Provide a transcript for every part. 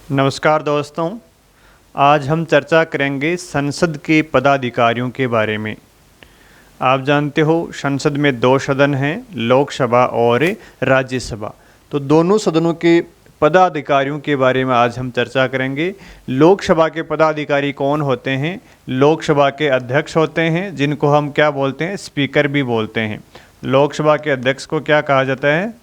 नमस्कार दोस्तों, आज हम चर्चा करेंगे संसद के पदाधिकारियों के बारे में। आप जानते हो संसद में दो सदन हैं, लोकसभा और राज्यसभा। तो दोनों सदनों के पदाधिकारियों के बारे में आज हम चर्चा करेंगे। लोकसभा के पदाधिकारी कौन होते हैं? लोकसभा के अध्यक्ष होते हैं, जिनको हम क्या बोलते हैं? स्पीकर भी बोलते हैं। लोकसभा के अध्यक्ष को क्या कहा जाता है?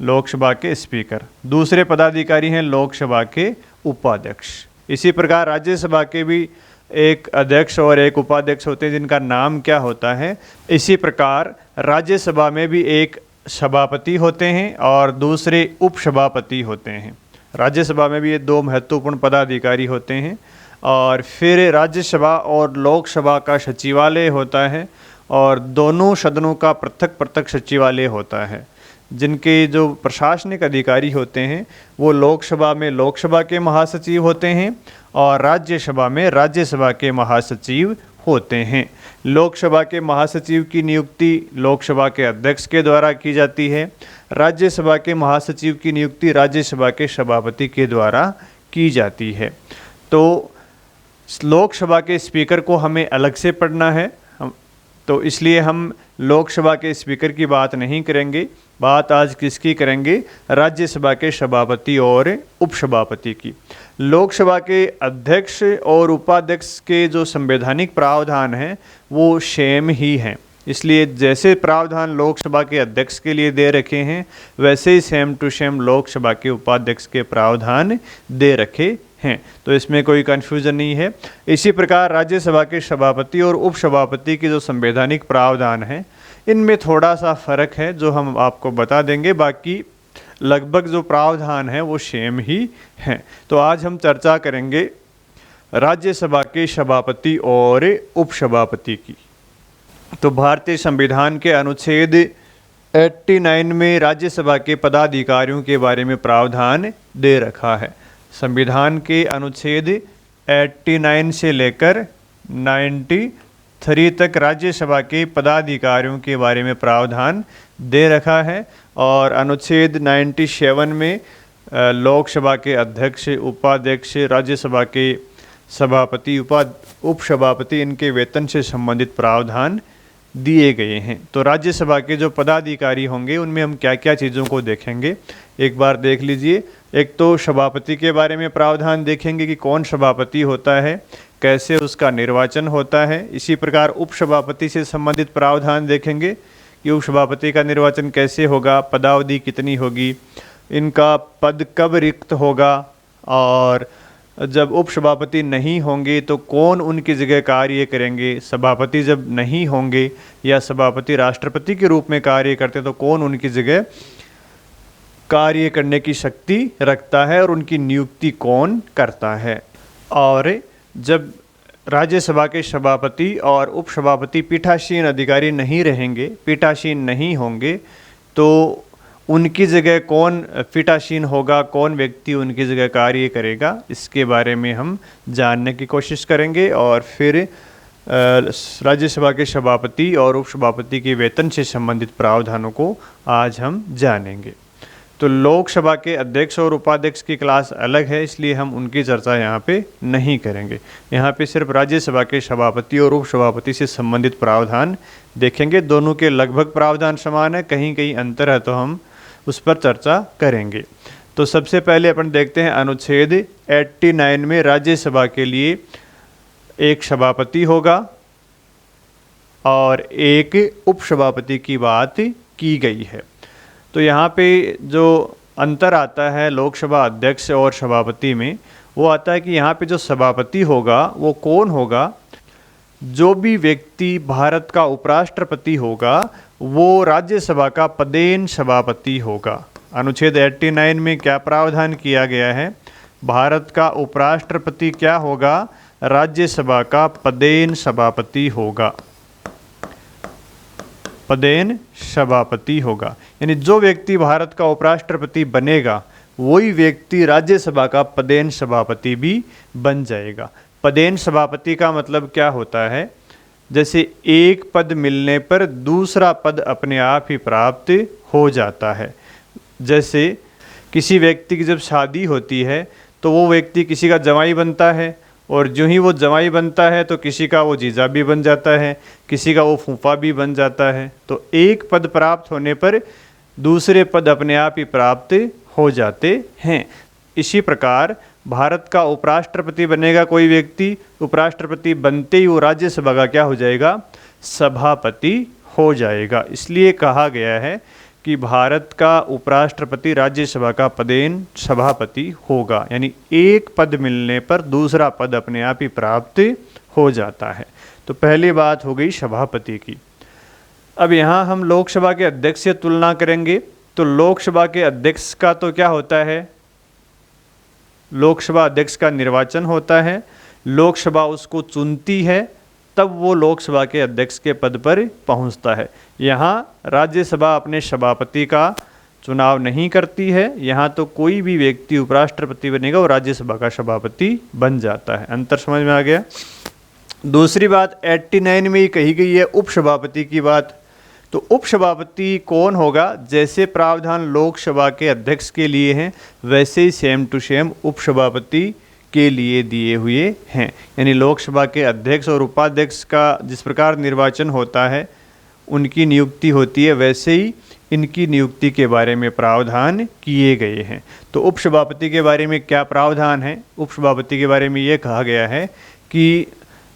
लोकसभा के स्पीकर। दूसरे पदाधिकारी हैं लोकसभा के उपाध्यक्ष। इसी प्रकार राज्यसभा के भी एक अध्यक्ष और एक उपाध्यक्ष होते हैं, जिनका नाम क्या होता है? इसी प्रकार राज्यसभा में भी एक सभापति होते हैं और दूसरे उपसभापति होते हैं। राज्यसभा में भी ये दो महत्वपूर्ण पदाधिकारी होते हैं। और फिर राज्यसभा और लोकसभा का सचिवालय होता है और दोनों सदनों का पृथक पृथक सचिवालय होता है। जिनके जो प्रशासनिक अधिकारी होते हैं वो लोकसभा में लोकसभा के महासचिव होते हैं और राज्यसभा में राज्यसभा के महासचिव होते हैं। लोकसभा के महासचिव की नियुक्ति लोकसभा के अध्यक्ष के द्वारा की जाती है। राज्यसभा के महासचिव की नियुक्ति राज्यसभा के सभापति के द्वारा की जाती है। तो लोकसभा के स्पीकर को हमें अलग से पढ़ना है, तो इसलिए हम लोकसभा के स्पीकर की बात नहीं करेंगे। बात आज किसकी करेंगे? राज्यसभा के सभापति और उपसभापति की। लोकसभा के अध्यक्ष और उपाध्यक्ष के जो संवैधानिक प्रावधान हैं वो सेम ही हैं। इसलिए जैसे प्रावधान लोकसभा के अध्यक्ष के लिए दे रखे हैं, वैसे ही सेम टू सेम लोकसभा के उपाध्यक्ष के प्रावधान दे रखे हैं। तो इसमें कोई कन्फ्यूजन नहीं है। इसी प्रकार राज्यसभा के सभापति और उपसभापति के जो संवैधानिक प्रावधान हैं, इनमें थोड़ा सा फ़र्क है जो हम आपको बता देंगे। बाकी लगभग जो प्रावधान है वो सेम ही हैं। तो आज हम चर्चा करेंगे राज्यसभा के सभापति और उपसभापति की। तो भारतीय संविधान के अनुच्छेद 89 में राज्यसभा के पदाधिकारियों के बारे में प्रावधान दे रखा है। संविधान के अनुच्छेद 89 से लेकर 93 तक राज्यसभा के पदाधिकारियों के बारे में प्रावधान दे रखा है। और अनुच्छेद 97 में लोकसभा के अध्यक्ष, उपाध्यक्ष, राज्यसभा के सभापति, उपसभापति, इनके वेतन से संबंधित प्रावधान दिए गए हैं। तो राज्यसभा के जो पदाधिकारी होंगे उनमें हम क्या क्या चीज़ों को देखेंगे, एक बार देख लीजिए। एक तो सभापति के बारे में प्रावधान देखेंगे कि कौन सभापति होता है, कैसे उसका निर्वाचन होता है। इसी प्रकार उपसभापति से संबंधित प्रावधान देखेंगे कि उपसभापति का निर्वाचन कैसे होगा, पदावधि कितनी होगी, इनका पद कब रिक्त होगा, और जब उपसभापति नहीं होंगे तो कौन उनकी जगह कार्य करेंगे। सभापति जब नहीं होंगे या सभापति राष्ट्रपति के रूप में कार्य करते तो कौन उनकी जगह कार्य करने की शक्ति रखता है और उनकी नियुक्ति कौन करता है। और जब राज्यसभा के सभापति और उपसभापति पीठासीन अधिकारी नहीं रहेंगे, पीठासीन नहीं होंगे, तो उनकी जगह कौन पीठासीन होगा, कौन व्यक्ति उनकी जगह कार्य करेगा, इसके बारे में हम जानने की कोशिश करेंगे। और फिर राज्यसभा के सभापति और उपसभापति के वेतन से संबंधित प्रावधानों को आज हम जानेंगे। तो लोकसभा के अध्यक्ष और उपाध्यक्ष की क्लास अलग है, इसलिए हम उनकी चर्चा यहाँ पे नहीं करेंगे। यहाँ पे सिर्फ राज्यसभा के सभापति और उपसभापति से संबंधित प्रावधान देखेंगे। दोनों के लगभग प्रावधान समान है, कहीं कहीं अंतर है तो हम उस पर चर्चा करेंगे। तो सबसे पहले अपन देखते हैं अनुच्छेद 89 में राज्यसभा के लिए एक सभापति होगा और एक उपसभापति की बात की गई है। तो यहाँ पे जो अंतर आता है लोकसभा अध्यक्ष और सभापति में, वो आता है कि यहाँ पे जो सभापति होगा वो कौन होगा? जो भी व्यक्ति भारत का उपराष्ट्रपति होगा वो राज्यसभा का पदेन सभापति होगा। अनुच्छेद 89 में क्या प्रावधान किया गया है? भारत का उपराष्ट्रपति क्या होगा? राज्यसभा का पदेन सभापति होगा। पदेन सभापति होगा, यानी जो व्यक्ति भारत का उपराष्ट्रपति बनेगा वही व्यक्ति राज्यसभा का पदेन सभापति भी बन जाएगा। पदेन सभापति का मतलब क्या होता है? जैसे एक पद मिलने पर दूसरा पद अपने आप ही प्राप्त हो जाता है। जैसे किसी व्यक्ति की जब शादी होती है तो वो व्यक्ति किसी का जवाई बनता है, और जो ही वो जवाई बनता है तो किसी का वो जीजा भी बन जाता है, किसी का वो फूफा भी बन जाता है। तो एक पद प्राप्त होने पर दूसरे पद अपने आप ही प्राप्त हो जाते हैं। इसी प्रकार भारत का उपराष्ट्रपति बनेगा कोई व्यक्ति, उपराष्ट्रपति बनते ही वो राज्यसभा का क्या हो जाएगा, सभापति हो जाएगा। इसलिए कहा गया है कि भारत का उपराष्ट्रपति राज्यसभा का पदेन सभापति होगा, यानी एक पद मिलने पर दूसरा पद अपने आप ही प्राप्त हो जाता है। तो पहली बात हो गई सभापति की। अब यहाँ हम लोकसभा के अध्यक्ष से तुलना करेंगे। तो लोकसभा के अध्यक्ष का तो क्या होता है, लोकसभा अध्यक्ष का निर्वाचन होता है, लोकसभा उसको चुनती है, तब वो लोकसभा के अध्यक्ष के पद पर पहुंचता है। यहाँ राज्यसभा अपने सभापति का चुनाव नहीं करती है, यहाँ तो कोई भी व्यक्ति उपराष्ट्रपति बनेगा और राज्यसभा का सभापति बन जाता है। अंतर समझ में आ गया। दूसरी बात 89 में ही कही गई है उपसभापति की बात। तो उपसभापति कौन होगा, जैसे प्रावधान लोकसभा के अध्यक्ष के लिए हैं वैसे ही सेम टू सेम उपसभापति के लिए दिए हुए हैं। यानी लोकसभा के अध्यक्ष और उपाध्यक्ष का जिस प्रकार निर्वाचन होता है, उनकी नियुक्ति होती है, वैसे ही इनकी नियुक्ति के बारे में प्रावधान किए गए हैं। तो उपसभापति के बारे में क्या प्रावधान है, उपसभापति के बारे में ये कहा गया है कि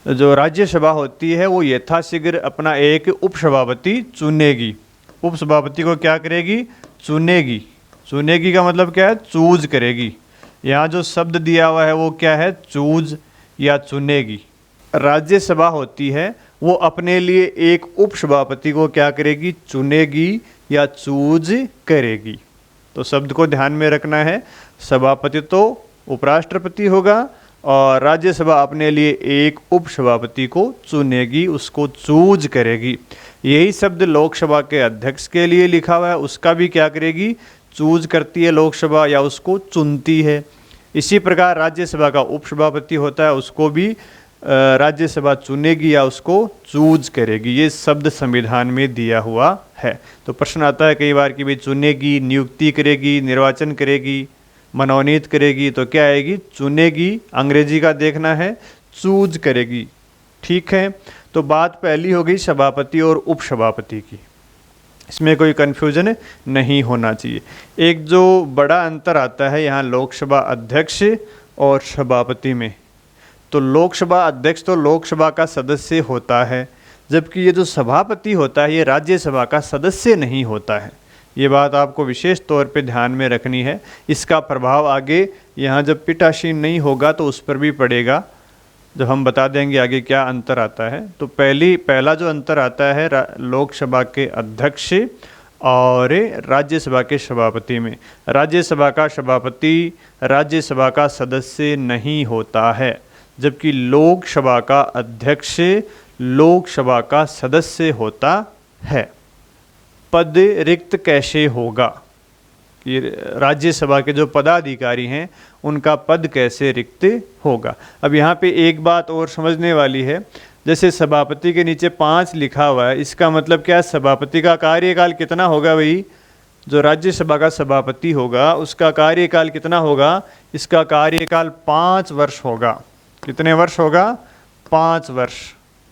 जो राज्यसभा होती है वो यथाशीघ्र अपना एक उपसभापति चुनेगी। उपसभापति को क्या करेगी, चुनेगी। चुनेगी का मतलब क्या है, चूज करेगी। यहाँ जो शब्द दिया हुआ है वो क्या है, चूज या चुनेगी। राज्यसभा होती है वो अपने लिए एक उपसभापति को क्या करेगी, चुनेगी या चूज करेगी। तो शब्द को ध्यान में रखना है, सभापति तो उपराष्ट्रपति होगा और राज्यसभा अपने लिए एक उपसभापति को चुनेगी, उसको चूज करेगी। यही शब्द लोकसभा के अध्यक्ष के लिए लिखा हुआ है, उसका भी क्या करेगी, चूज करती है लोकसभा या उसको चुनती है। इसी प्रकार राज्यसभा का उपसभापति होता है, उसको भी राज्यसभा चुनेगी या उसको चूज करेगी। ये शब्द संविधान में दिया हुआ है। तो प्रश्न आता है कई बार कि भाई चुनेगी, नियुक्ति करेगी, निर्वाचन करेगी, मनोनीत करेगी, तो क्या आएगी, चुनेगी। अंग्रेजी का देखना है, चूज करेगी। ठीक है, तो बात पहली हो गई सभापति और उपसभापति की, इसमें कोई कन्फ्यूजन नहीं होना चाहिए। एक जो बड़ा अंतर आता है यहाँ लोकसभा अध्यक्ष और सभापति में, तो लोकसभा अध्यक्ष तो लोकसभा का सदस्य होता है, जबकि ये जो सभापति होता है ये राज्यसभा का सदस्य नहीं होता है। ये बात आपको विशेष तौर पे ध्यान में रखनी है। इसका प्रभाव आगे यहाँ जब पीठासीन नहीं होगा तो उस पर भी पड़ेगा, जब हम बता देंगे आगे क्या अंतर आता है। तो पहला जो अंतर आता है लोकसभा के अध्यक्ष और राज्यसभा के सभापति में। राज्यसभा का सभापति राज्यसभा का सदस्य नहीं होता है, जबकि लोकसभा का अध्यक्ष लोकसभा का सदस्य होता है। पद रिक्त कैसे होगा, कि राज्यसभा के जो पदाधिकारी हैं उनका पद कैसे रिक्त होगा। अब यहाँ पे एक बात और समझने वाली है, जैसे सभापति के नीचे 5 लिखा हुआ है, इसका मतलब क्या है, सभापति का कार्यकाल कितना होगा भाई, जो राज्यसभा का सभापति होगा उसका कार्यकाल कितना होगा, इसका कार्यकाल 5 वर्ष होगा। कितने वर्ष होगा, 5 वर्ष।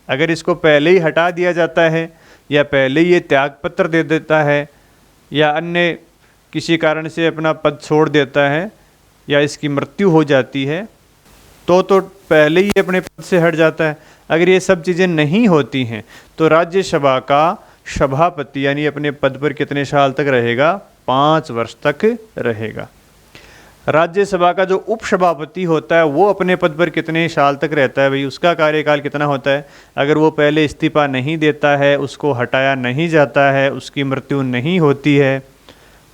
अगर इसको पहले ही हटा दिया जाता है या पहले ही ये त्यागपत्र दे देता है या अन्य किसी कारण से अपना पद छोड़ देता है या इसकी मृत्यु हो जाती है तो पहले ही अपने पद से हट जाता है। अगर ये सब चीज़ें नहीं होती हैं तो राज्यसभा का सभापति यानी अपने पद पर कितने साल तक रहेगा, 5 वर्ष तक रहेगा। राज्यसभा का जो उपसभापति होता है वो अपने पद पर कितने साल तक रहता है भाई, उसका कार्यकाल कितना होता है। अगर वो पहले इस्तीफा नहीं देता है, उसको हटाया नहीं जाता है, उसकी मृत्यु नहीं होती है,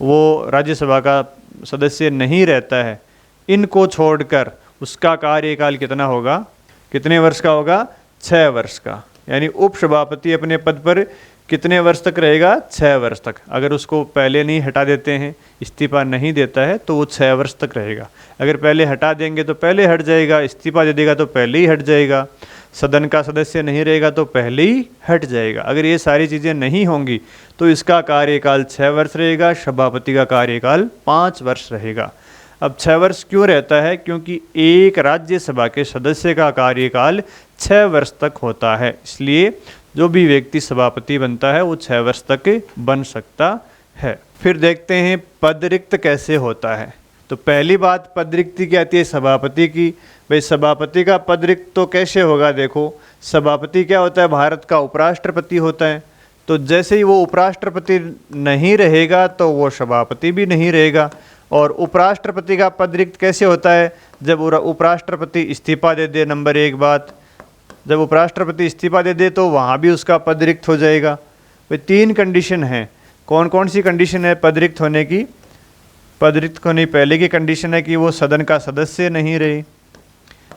वो राज्यसभा का सदस्य नहीं रहता है, इनको छोड़कर उसका कार्यकाल कितना होगा, कितने वर्ष का होगा, 6 वर्ष का। यानी उपसभापति अपने पद पर कितने वर्ष तक रहेगा, 6 वर्ष तक। अगर उसको पहले नहीं हटा देते हैं, इस्तीफा नहीं देता है, तो वो 6 वर्ष तक रहेगा। अगर पहले हटा देंगे तो पहले हट जाएगा, इस्तीफा दे देगा तो पहले ही हट जाएगा, सदन का सदस्य नहीं रहेगा तो पहले ही हट जाएगा। अगर ये सारी चीज़ें नहीं होंगी तो इसका कार्यकाल 6 वर्ष रहेगा, सभापति का कार्यकाल 5 वर्ष रहेगा। अब 6 वर्ष क्यों रहता है? क्योंकि एक राज्यसभा के सदस्य का कार्यकाल 6 वर्ष तक होता है, इसलिए जो भी व्यक्ति सभापति बनता है वो 6 वर्ष तक बन सकता है। फिर देखते हैं पद रिक्त कैसे होता है। तो पहली बात पद रिक्ति की आती है सभापति की। भाई सभापति का पद रिक्त तो कैसे होगा? देखो, सभापति क्या होता है? भारत का उपराष्ट्रपति होता है। तो जैसे ही वो उपराष्ट्रपति नहीं रहेगा तो वो सभापति भी नहीं रहेगा। और उपराष्ट्रपति का पद रिक्त कैसे होता है? जब उपराष्ट्रपति इस्तीफा दे दे। नंबर 1 बात, जब उपराष्ट्रपति इस्तीफा दे दे तो वहाँ भी उसका पद रिक्त हो जाएगा। भाई 3 कंडीशन हैं। कौन कौन सी कंडीशन है पद रिक्त होने की? पद रिक्त होने की पहले की कंडीशन है कि वो सदन का सदस्य नहीं रहे,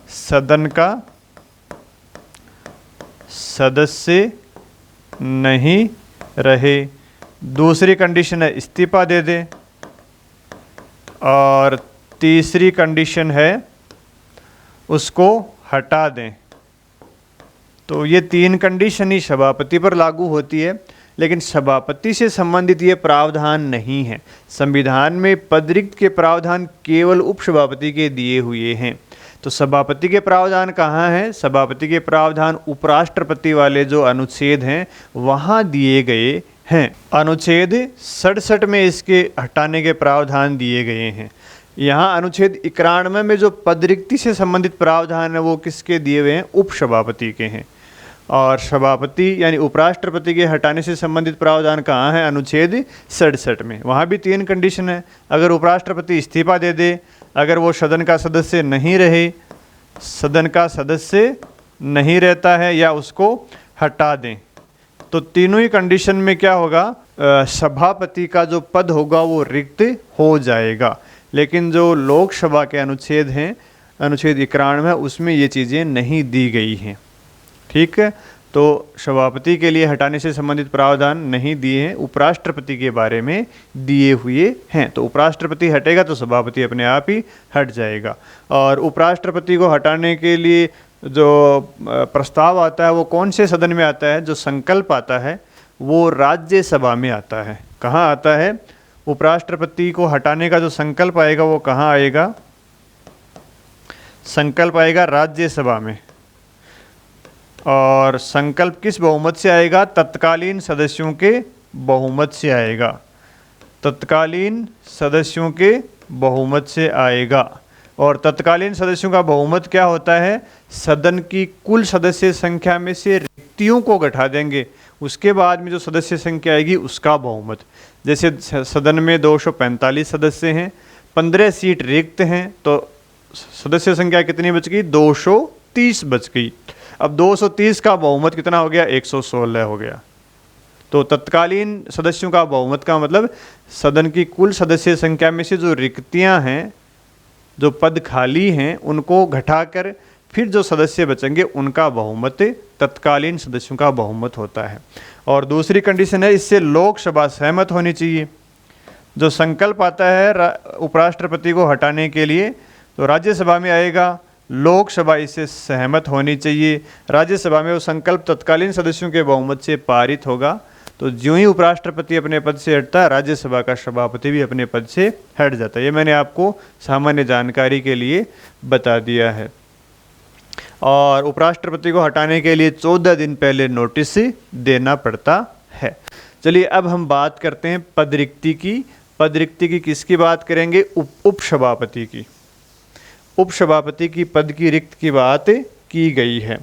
सदन का सदस्य नहीं रहे। दूसरी कंडीशन है इस्तीफा दे दे, और तीसरी कंडीशन है उसको हटा दें। तो ये 3 कंडीशन ही सभापति पर लागू होती है, लेकिन सभापति से संबंधित ये प्रावधान नहीं है। संविधान में पद रिक्त के प्रावधान केवल उपसभापति के दिए हुए हैं। तो सभापति के प्रावधान कहाँ हैं? सभापति के प्रावधान उपराष्ट्रपति वाले जो अनुच्छेद हैं वहाँ दिए गए हैं। अनुच्छेद 67 में इसके हटाने के प्रावधान दिए गए हैं। यहाँ अनुच्छेद 91 में जो पद रिक्ति से संबंधित प्रावधान है वो किसके दिए हुए हैं? उपसभापति के हैं। और सभापति यानी उपराष्ट्रपति के हटाने से संबंधित प्रावधान कहाँ है? अनुच्छेद 67 में। वहाँ भी 3 कंडीशन है। अगर उपराष्ट्रपति इस्तीफा दे दे, अगर वो सदन का सदस्य नहीं रहे, सदन का सदस्य नहीं रहता है, या उसको हटा दें, तो तीनों ही कंडीशन में क्या होगा? सभापति का जो पद होगा वो रिक्त हो जाएगा। लेकिन जो लोकसभा के अनुच्छेद हैं, अनुच्छेद 91 उसमें ये चीज़ें नहीं दी गई हैं। ठीक है, तो सभापति के लिए हटाने से संबंधित प्रावधान नहीं दिए हैं, उपराष्ट्रपति के बारे में दिए हुए हैं। तो उपराष्ट्रपति हटेगा तो सभापति अपने आप ही हट जाएगा। और उपराष्ट्रपति को हटाने के लिए जो प्रस्ताव आता है वो कौन से सदन में आता है? जो संकल्प आता है वो राज्यसभा में आता है। कहाँ आता है? उपराष्ट्रपति को हटाने का जो संकल्प आएगा वो कहाँ आएगा? संकल्प आएगा राज्यसभा में। और संकल्प किस बहुमत से आएगा? तत्कालीन सदस्यों के बहुमत से आएगा। तत्कालीन सदस्यों के बहुमत से आएगा। और तत्कालीन सदस्यों का बहुमत क्या होता है? सदन की कुल सदस्य संख्या में से रिक्तियों को घटा देंगे, उसके बाद में जो सदस्य संख्या आएगी उसका बहुमत। जैसे सदन में 245 सदस्य हैं, 15 सीट रिक्त हैं, तो सदस्य संख्या कितनी बच गई? 230 बच गई। अब 230 का बहुमत कितना हो गया? 116 हो गया। तो तत्कालीन सदस्यों का बहुमत का मतलब सदन की कुल सदस्य संख्या में से जो रिक्तियां हैं, जो पद खाली हैं, उनको घटाकर फिर जो सदस्य बचेंगे उनका बहुमत तत्कालीन सदस्यों का बहुमत होता है। और दूसरी कंडीशन है इससे लोकसभा सहमत होनी चाहिए। जो संकल्प आता है उपराष्ट्रपति को हटाने के लिए तो राज्यसभा में आएगा, लोकसभा इससे सहमत होनी चाहिए। राज्यसभा में वो संकल्प तत्कालीन सदस्यों के बहुमत से पारित होगा। तो ज्यों ही उपराष्ट्रपति अपने पद से हटता है, राज्यसभा का सभापति भी अपने पद से हट जाता है। ये मैंने आपको सामान्य जानकारी के लिए बता दिया है। और उपराष्ट्रपति को हटाने के लिए 14 दिन पहले नोटिस देना पड़ता है। चलिए अब हम बात करते हैं पद रिक्ति की। पद रिक्ति की किसकी बात करेंगे? उपसभापति की। उपसभापति की पद की रिक्त की बात की गई है।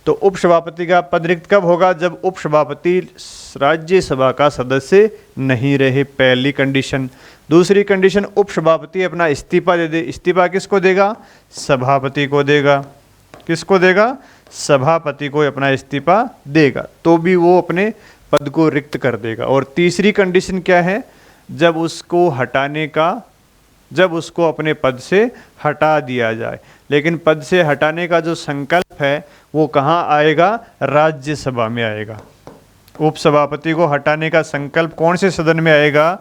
तो उपसभापति का पद रिक्त कब होगा? जब उपसभापति राज्यसभा का सदस्य नहीं रहे, पहली कंडीशन। दूसरी कंडीशन, उपसभापति अपना इस्तीफा दे दे। इस्तीफा किसको देगा? सभापति को देगा। किसको देगा? सभापति को अपना इस्तीफा देगा, तो भी वो अपने पद को रिक्त कर देगा। और तीसरी कंडीशन क्या है? जब उसको हटाने का, जब उसको अपने पद से हटा दिया जाए। लेकिन पद से हटाने का जो संकल्प है वो कहाँ आएगा? राज्यसभा में आएगा। उपसभापति को हटाने का संकल्प कौन से सदन में आएगा?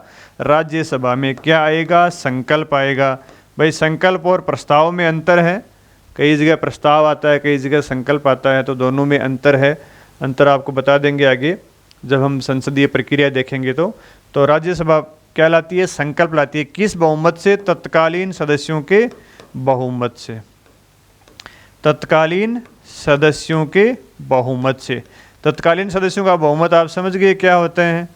राज्यसभा में। क्या आएगा? संकल्प आएगा। भाई संकल्प और प्रस्ताव में अंतर है। कई जगह प्रस्ताव आता है, कई जगह संकल्प आता है, तो दोनों में अंतर है। अंतर आपको बता देंगे आगे जब हम संसदीय प्रक्रिया देखेंगे। तो राज्यसभा क्या लाती है, संकल्प लाती है। किस बहुमत से, तत्कालीन सदस्यों के बहुमत से, तत्कालीन सदस्यों के बहुमत से। तत्कालीन सदस्यों का बहुमत आप समझ गए क्या होते हैं,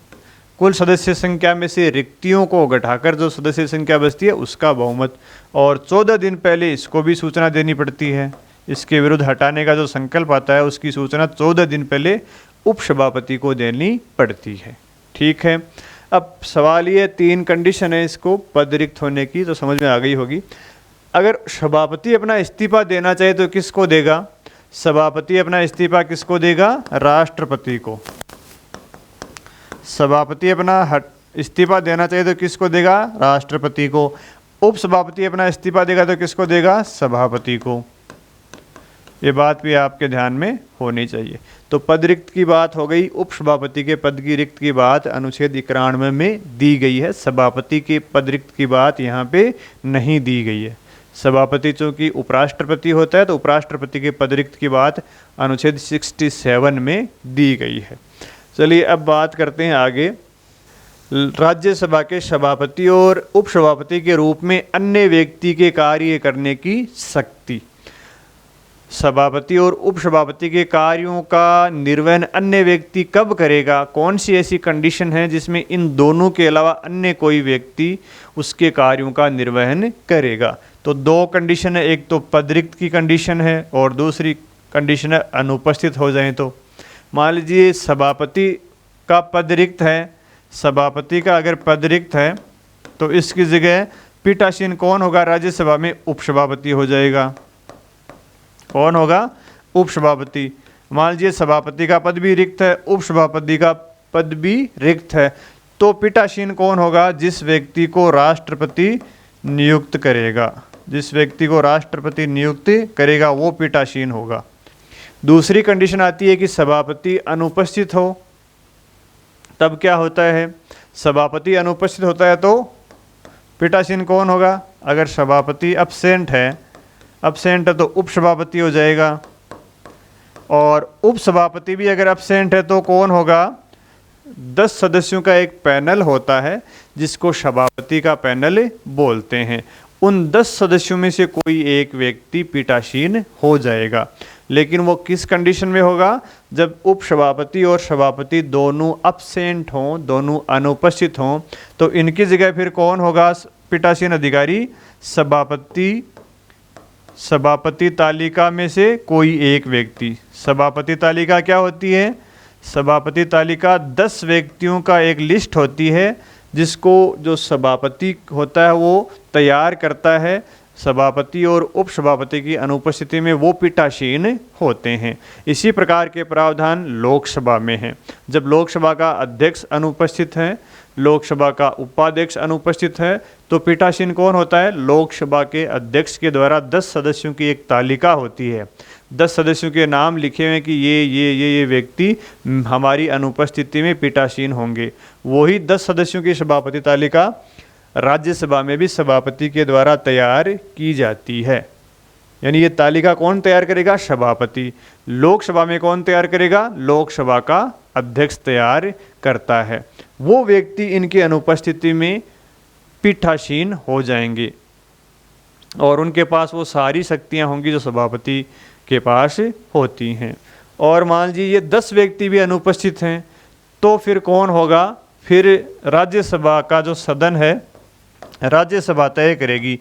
कुल सदस्य संख्या में से रिक्तियों को घटाकर जो सदस्य संख्या बचती है उसका बहुमत। और 14 दिन पहले इसको भी सूचना देनी पड़ती है, इसके विरुद्ध हटाने का जो संकल्प आता है उसकी सूचना 14 दिन पहले उपसभापति को देनी पड़ती है। ठीक है, अब सवाल ये 3 कंडीशन है इसको पद रिक्त होने की, तो समझ में आ गई होगी। अगर सभापति अपना इस्तीफा देना चाहे तो किसको देगा, सभापति अपना इस्तीफा किसको देगा, राष्ट्रपति को। सभापति अपना इस्तीफा देना चाहिए तो किसको देगा, राष्ट्रपति को। उपसभापति अपना इस्तीफा देगा तो किसको देगा, सभापति को। ये बात भी आपके ध्यान में होनी चाहिए। तो पद रिक्त की बात हो गई, उपसभापति के पद की रिक्त की बात अनुच्छेद 91 में दी गई है, सभापति के पद रिक्त की बात यहाँ पे नहीं दी गई है। सभापति चूंकि उपराष्ट्रपति होता है तो उपराष्ट्रपति के पद रिक्त की बात अनुच्छेद 67 में दी गई है। चलिए अब बात करते हैं आगे, राज्यसभा के सभापति और उपसभापति के रूप में अन्य व्यक्ति के कार्य करने की शक्ति। सभापति और उपसभापति के कार्यों का निर्वहन अन्य व्यक्ति कब करेगा, कौन सी ऐसी कंडीशन है जिसमें इन दोनों के अलावा अन्य कोई व्यक्ति उसके कार्यों का निर्वहन करेगा। तो 2 कंडीशन है, एक तो पद रिक्त की कंडीशन है और दूसरी कंडीशन है अनुपस्थित हो जाए तो। मान लीजिए सभापति का पद रिक्त है, सभापति का अगर पद रिक्त है तो इसकी जगह पीठासीन कौन होगा, राज्यसभा में उपसभापति हो जाएगा। कौन होगा, उपसभापति। मान लीजिए सभापति का पद भी रिक्त है, उपसभापति का पद भी रिक्त है, तो पीठासीन कौन होगा, जिस व्यक्ति को राष्ट्रपति नियुक्त करेगा, जिस व्यक्ति को राष्ट्रपति नियुक्त करेगा वो पीठासीन होगा। दूसरी कंडीशन आती है कि सभापति अनुपस्थित हो, तब क्या होता है, सभापति अनुपस्थित होता है तो पीठासीन कौन होगा। अगर सभापति अब्सेंट है तो उपसभापति हो जाएगा, और उपसभापति भी अगर अब्सेंट है तो कौन होगा, 10 सदस्यों का एक पैनल होता है जिसको सभापति का पैनल बोलते हैं। उन 10 सदस्यों में से कोई एक व्यक्ति पीठासीन हो जाएगा, लेकिन वो किस कंडीशन में होगा, जब उपसभापति और सभापति दोनों अब्सेंट हों, दोनों अनुपस्थित हों, तो इनकी जगह फिर कौन होगा पीठासीन अधिकारी, सभापति तालिका में से कोई एक व्यक्ति। सभापति तालिका क्या होती है, सभापति तालिका 10 व्यक्तियों का एक लिस्ट होती है जिसको जो सभापति होता है वो तैयार करता है। सभापति और उपसभापति की अनुपस्थिति में वो पीठासीन होते हैं। इसी प्रकार के प्रावधान लोकसभा में हैं। जब लोकसभा का अध्यक्ष अनुपस्थित है, लोकसभा का उपाध्यक्ष अनुपस्थित है, तो पीठासीन कौन होता है, लोकसभा के अध्यक्ष के द्वारा 10 सदस्यों की एक तालिका होती है, 10 सदस्यों के नाम लिखे हुए हैं कि ये व्यक्ति हमारी अनुपस्थिति में पीठासीन होंगे। वही 10 सदस्यों की सभापति तालिका राज्यसभा में भी सभापति के द्वारा तैयार की जाती है। यानी ये तालिका कौन तैयार करेगा, सभापति। लोकसभा में कौन तैयार करेगा, लोकसभा का अध्यक्ष तैयार करता है। वो व्यक्ति इनकी अनुपस्थिति में पीठासीन हो जाएंगे और उनके पास वो सारी शक्तियां होंगी जो सभापति के पास होती हैं। और मान लीजिए ये 10 व्यक्ति भी अनुपस्थित हैं, तो फिर कौन होगा, फिर राज्यसभा का जो सदन है, राज्यसभा तय करेगी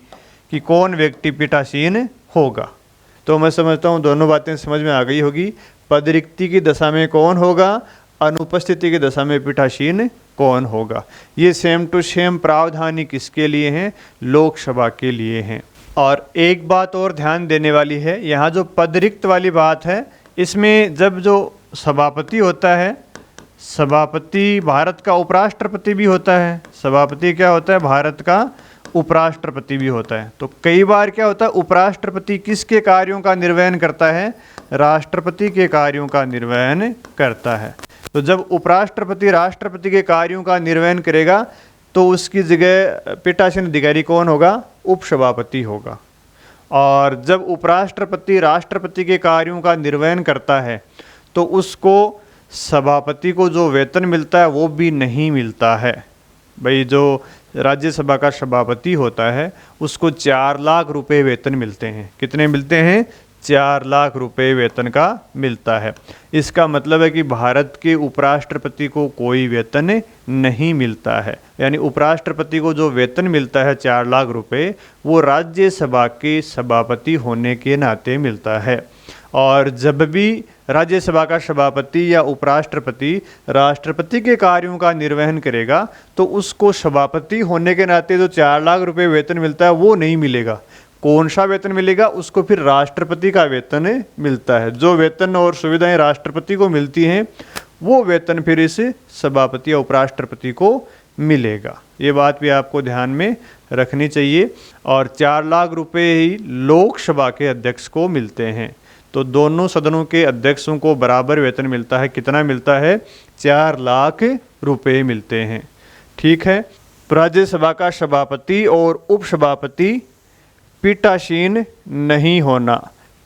कि कौन व्यक्ति पीठासीन होगा। तो मैं समझता हूँ दोनों बातें समझ में आ गई होगी। पद रिक्ति की दशा में कौन होगा, अनुपस्थिति की दशा में पीठासीन कौन होगा। ये सेम टू सेम प्रावधान किसके लिए हैं, लोकसभा के लिए हैं। और एक बात और ध्यान देने वाली है, यहाँ जो पद रिक्त वाली बात है, इसमें जब जो सभापति होता है, सभापति भारत का उपराष्ट्रपति भी होता है। सभापति क्या होता है, भारत का उपराष्ट्रपति भी होता है। तो कई बार क्या होता है, उपराष्ट्रपति किसके कार्यों का निर्वहन करता है, राष्ट्रपति के कार्यों का निर्वहन करता है। तो जब उपराष्ट्रपति राष्ट्रपति के कार्यों का निर्वहन करेगा तो उसकी जगह पीठासीन अधिकारी कौन होगा, उपसभापति होगा। और जब उपराष्ट्रपति राष्ट्रपति के कार्यों का निर्वहन करता है तो उसको सभापति को जो वेतन मिलता है वो भी नहीं मिलता है। भाई जो राज्यसभा का सभापति होता है उसको 4 लाख रुपए वेतन मिलते हैं। कितने मिलते हैं? 4 लाख रुपए वेतन का मिलता है। इसका मतलब है कि भारत के उपराष्ट्रपति को कोई वेतन नहीं मिलता है। यानी उपराष्ट्रपति को जो वेतन मिलता है 4 लाख रुपए, वो राज्यसभा के सभापति होने के नाते मिलता है। और जब भी राज्यसभा का सभापति या उपराष्ट्रपति राष्ट्रपति के कार्यों का निर्वहन करेगा तो उसको सभापति होने के नाते जो 4 लाख रुपए वेतन मिलता है वो नहीं मिलेगा। कौन सा वेतन मिलेगा? उसको फिर राष्ट्रपति का वेतन मिलता है। जो वेतन और सुविधाएं राष्ट्रपति को मिलती हैं वो वेतन फिर इस सभापति या उपराष्ट्रपति को मिलेगा। ये बात भी आपको ध्यान में रखनी चाहिए। और 4 लाख रुपए ही लोकसभा के अध्यक्ष को मिलते हैं। तो दोनों सदनों के अध्यक्षों को बराबर वेतन मिलता है। कितना मिलता है? 4 लाख रुपए मिलते हैं। ठीक है। राज्यसभा का सभापति और उपसभापति पीठासीन नहीं होना।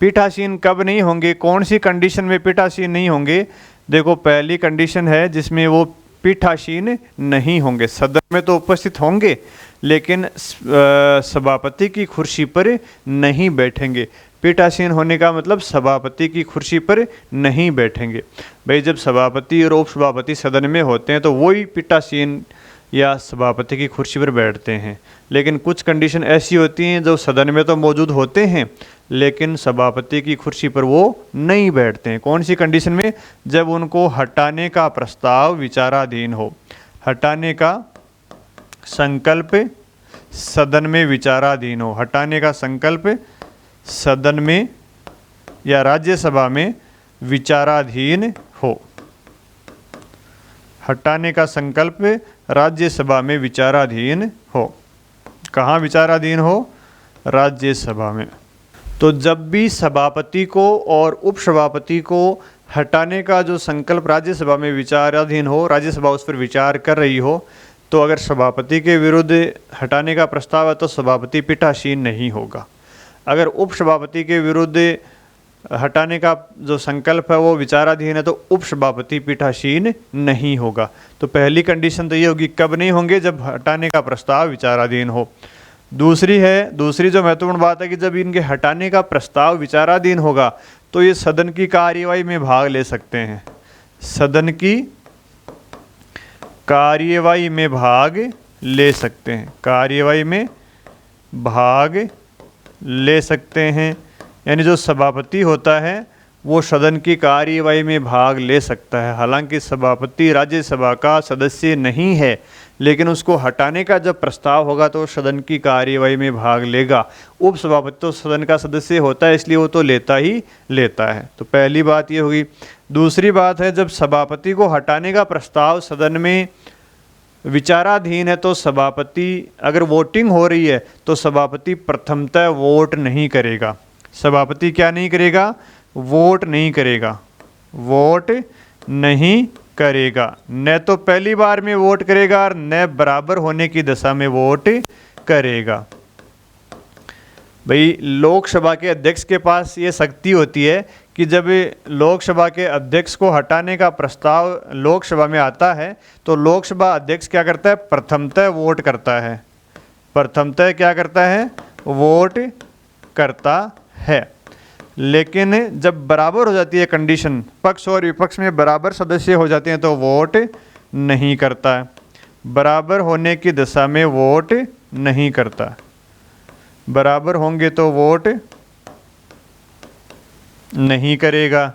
पीठासीन कब नहीं होंगे? कौन सी कंडीशन में पीठासीन नहीं होंगे? देखो, पहली कंडीशन है जिसमें वो पीठासीन नहीं होंगे। सदन में तो उपस्थित होंगे लेकिन सभापति की कुर्सी पर नहीं बैठेंगे। पीठासीन होने का मतलब सभापति की कुर्सी पर नहीं बैठेंगे। भाई जब सभापति और उपसभापति सदन में होते हैं तो वही पीठासीन या सभापति की कुर्सी पर बैठते हैं। लेकिन कुछ कंडीशन ऐसी होती हैं जो सदन में तो मौजूद होते हैं लेकिन सभापति की कुर्सी पर वो नहीं बैठते हैं। कौन सी कंडीशन में? जब उनको हटाने का प्रस्ताव विचाराधीन हो। हटाने का संकल्प सदन में विचाराधीन हो। हटाने का संकल्प सदन में या राज्यसभा में विचाराधीन हो। हटाने का संकल्प राज्यसभा में विचाराधीन हो। कहाँ विचाराधीन हो? राज्यसभा में। तो जब भी सभापति को और उपसभापति को हटाने का जो संकल्प राज्यसभा में विचाराधीन हो, राज्यसभा उस पर विचार कर रही हो, तो अगर सभापति के विरुद्ध हटाने का प्रस्ताव है तो सभापति पीठासीन नहीं होगा। अगर उपसभापति के विरुद्ध हटाने का जो संकल्प है वो विचाराधीन है तो उपसभापति पीठासीन नहीं होगा। तो पहली कंडीशन तो ये होगी, कब नहीं होंगे? जब हटाने का प्रस्ताव विचाराधीन हो। दूसरी जो महत्वपूर्ण बात है कि जब इनके हटाने का प्रस्ताव विचाराधीन होगा तो ये सदन की कार्यवाही में भाग ले सकते हैं। सदन की कार्यवाही में भाग ले सकते हैं। कार्यवाही में भाग ले सकते हैं। यानी जो सभापति होता है वो सदन की कार्यवाही में भाग ले सकता है। हालांकि सभापति राज्यसभा का सदस्य नहीं है लेकिन उसको हटाने का जब प्रस्ताव होगा तो सदन की कार्यवाही में भाग लेगा। उपसभापति तो सदन का सदस्य होता है इसलिए वो तो लेता ही लेता है। तो पहली बात ये होगी। दूसरी बात है, जब सभापति को हटाने का प्रस्ताव सदन में विचाराधीन है तो सभापति, अगर वोटिंग हो रही है तो सभापति प्रथमतः वोट नहीं करेगा। सभापति क्या नहीं करेगा? वोट नहीं करेगा। वोट नहीं करेगा। न तो पहली बार में वोट करेगा और न बराबर होने की दशा में वोट करेगा। भाई लोकसभा के अध्यक्ष के पास ये शक्ति होती है कि जब लोकसभा के अध्यक्ष को हटाने का प्रस्ताव लोकसभा में आता है तो लोकसभा अध्यक्ष क्या करता है? प्रथमतः वोट करता है। प्रथमतः क्या करता है? वोट करता है। लेकिन जब बराबर हो जाती है कंडीशन, पक्ष और विपक्ष में बराबर सदस्य हो जाते हैं तो वोट नहीं करता है। बराबर होने की दशा में वोट नहीं करता। बराबर होंगे तो वोट नहीं करेगा।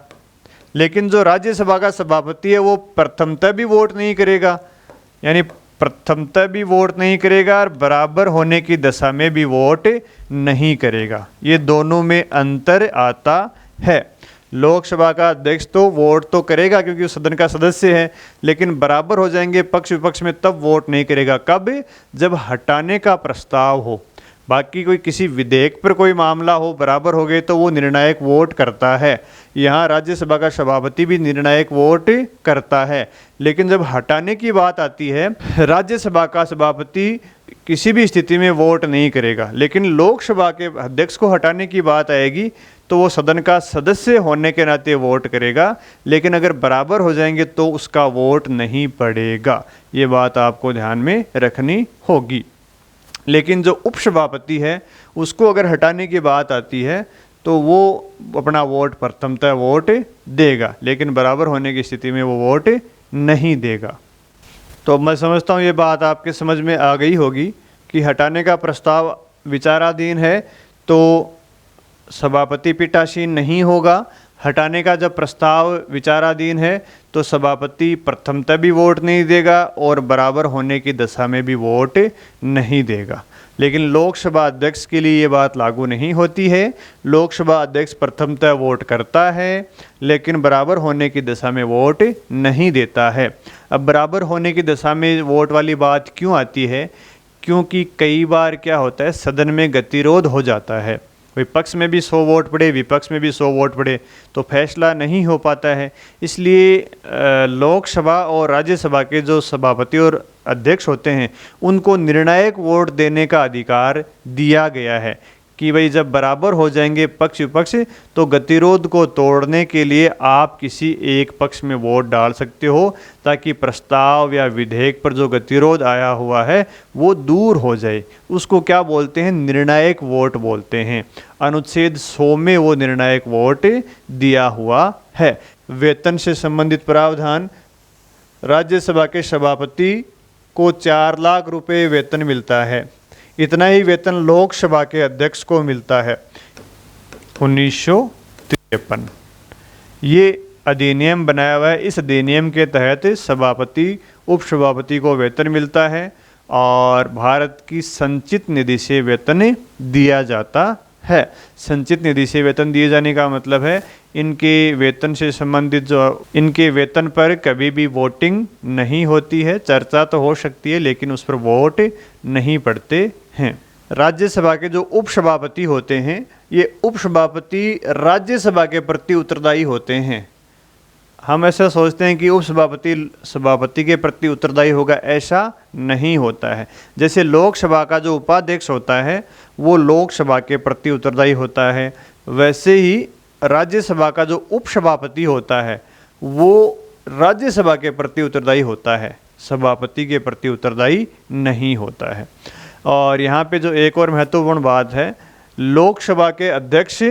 लेकिन जो राज्यसभा का सभापति है वो प्रथमतः भी वोट नहीं करेगा। यानी प्रथमतः भी वोट नहीं करेगा और बराबर होने की दशा में भी वोट नहीं करेगा। ये दोनों में अंतर आता है। लोकसभा का अध्यक्ष तो वोट तो करेगा क्योंकि वो सदन का सदस्य है, लेकिन बराबर हो जाएंगे पक्ष विपक्ष में तब वोट नहीं करेगा। कब? जब हटाने का प्रस्ताव हो। बाकी कोई किसी विधेयक पर कोई मामला हो, बराबर हो गए तो वो निर्णायक वोट करता है। यहाँ राज्यसभा का सभापति भी निर्णायक वोट करता है। लेकिन जब हटाने की बात आती है, राज्यसभा का सभापति किसी भी स्थिति में वोट नहीं करेगा। लेकिन लोकसभा के अध्यक्ष को हटाने की बात आएगी तो वो सदन का सदस्य होने के नाते वोट करेगा, लेकिन अगर बराबर हो जाएंगे तो उसका वोट नहीं पड़ेगा। ये बात आपको ध्यान में रखनी होगी। लेकिन जो उपसभापति है उसको अगर हटाने की बात आती है तो वो अपना वोट प्रथमतः वोट देगा, लेकिन बराबर होने की स्थिति में वो वोट नहीं देगा। तो मैं समझता हूँ ये बात आपके समझ में आ गई होगी कि हटाने का प्रस्ताव विचाराधीन है तो सभापति पीठासीन नहीं होगा। हटाने का जब प्रस्ताव विचाराधीन है तो सभापति प्रथमतः भी वोट नहीं देगा और बराबर होने की दशा में भी वोट नहीं देगा। लेकिन लोकसभा अध्यक्ष के लिए ये बात लागू नहीं होती है। लोकसभा अध्यक्ष प्रथमतः वोट करता है लेकिन बराबर होने की दशा में वोट नहीं देता है। अब बराबर होने की दशा में वोट वाली बात क्यों आती है? क्योंकि कई बार क्या होता है, सदन में गतिरोध हो जाता है। विपक्ष में भी 100 वोट पड़े, विपक्ष में भी 100 वोट पड़े तो फैसला नहीं हो पाता है। इसलिए लोकसभा और राज्यसभा के जो सभापति और अध्यक्ष होते हैं उनको निर्णायक वोट देने का अधिकार दिया गया है कि भाई जब बराबर हो जाएंगे पक्ष विपक्ष तो गतिरोध को तोड़ने के लिए आप किसी एक पक्ष में वोट डाल सकते हो ताकि प्रस्ताव या विधेयक पर जो गतिरोध आया हुआ है वो दूर हो जाए। उसको क्या बोलते हैं? निर्णायक वोट बोलते हैं। अनुच्छेद 100 में वो निर्णायक वोट दिया हुआ है। वेतन से संबंधित प्रावधान, राज्यसभा के सभापति को 4 लाख रुपए वेतन मिलता है। इतना ही वेतन लोकसभा के अध्यक्ष को मिलता है। 1953 ये अधिनियम बनाया हुआ है। इस अधिनियम के तहत सभापति उपसभापति को वेतन मिलता है और भारत की संचित निधि से वेतन दिया जाता है। संचित निधि से वेतन दिए जाने का मतलब है इनके वेतन से संबंधित जो इनके वेतन पर कभी भी वोटिंग नहीं होती है। चर्चा तो हो सकती है लेकिन उस पर वोट नहीं पड़ते हैं। राज्यसभा के जो उपसभापति होते हैं ये उपसभापति राज्यसभा के प्रति उत्तरदायी होते हैं। हम ऐसा सोचते हैं कि उपसभापति सभापति के प्रति उत्तरदायी होगा, ऐसा नहीं होता है। जैसे लोकसभा का जो उपाध्यक्ष होता है वो लोकसभा के प्रति उत्तरदायी होता है, वैसे ही राज्यसभा का जो उपसभापति होता है वो राज्यसभा के प्रति उत्तरदायी होता है, सभापति के प्रति उत्तरदायी नहीं होता है। और यहाँ पे जो एक और महत्वपूर्ण बात है, लोकसभा के अध्यक्ष,